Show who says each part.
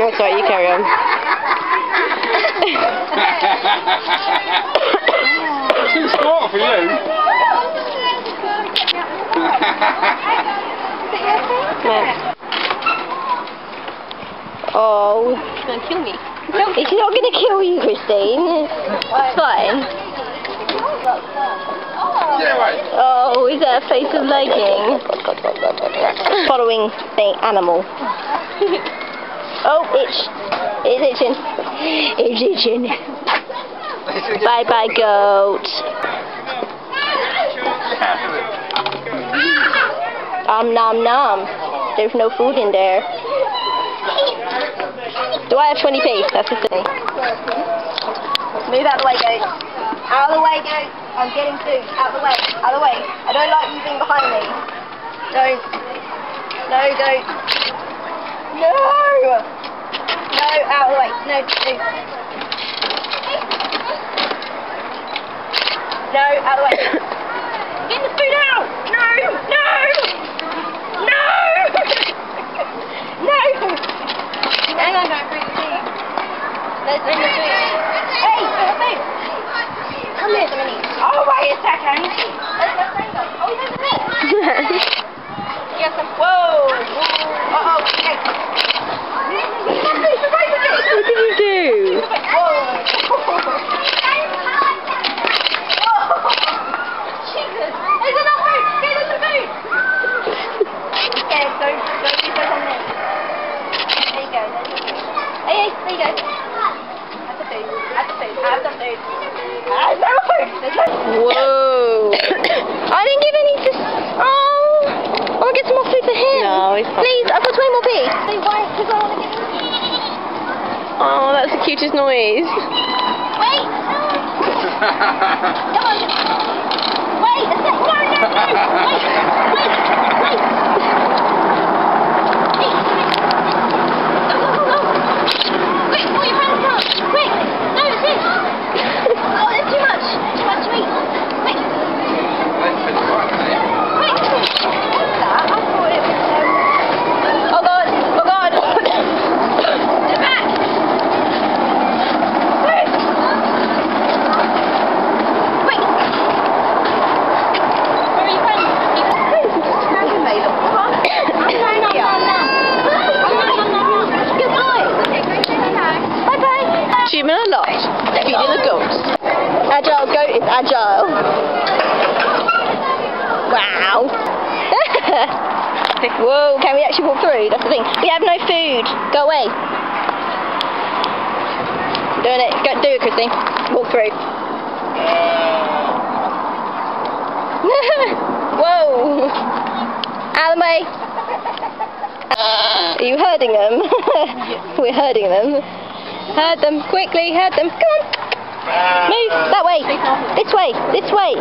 Speaker 1: Oh, sorry, you carry on.
Speaker 2: Too smart for you.
Speaker 1: Oh.
Speaker 3: He's going to kill me.
Speaker 1: He's not going to kill you, Christine. It's fine.
Speaker 2: Yeah, wait.
Speaker 1: Oh, is that a face of liking? Following the animal. Oh, itch. It's itching. It's itching. Bye-bye, goat. Nom nom. There's no food in there. Do I have 20p? That's the thing. Move out of the way, goat. Out of the way, goat. I'm getting food. Out of the way. Out of the way. I don't like you being behind me. Don't. No, goat. No! No, out of the way. No, no. No, out of the way. Get the food out! No! No! No! No! Hang on, don't bring the food. Let's bring the food. Hey, bring the food! Come here, Dominique. Oh, wait a second. Oh, he's over there. Yes, whoa. Uh-oh, okay. What did you do? Whoa. Jesus. There's enough food. Get us the food. Okay, don't you put on this. There you go. There's the food. Hey, there you go. Have the food. Have the food. Have the food. There's no food. There's no food. Whoa. I didn't give any to... Oh. I'll get some more food for him.
Speaker 3: No, he's fine.
Speaker 1: Please, I've got 20 more p. They won't, because I want to give him...
Speaker 3: Oh, that's the cutest noise.
Speaker 1: Wait! Come on! Wait a sec! No, no, no! Wait! Wait! Wait! Go, go, go, go! Quick, pull your hands up! Quick! No, it's it! Oh, there's too much! Too much to eat! Quick! Quick! What's that? I thought it was... Oh God! Oh God! Get back! Quick! Quick! Where are your friends? Come on! I'm going here. Good boy! Bye bye!
Speaker 3: Achievement unlocked. Feeding the goats.
Speaker 1: Agile goat is agile. Wow. Whoa, can we actually walk through? That's the thing. We have no food. Go away. Doing it. Go, do it, Christine. Walk through. Whoa. Out of the way. Are you herding them? We're herding them. Herd them. Quickly, herd them. Come on. Move. That way. This way. This way.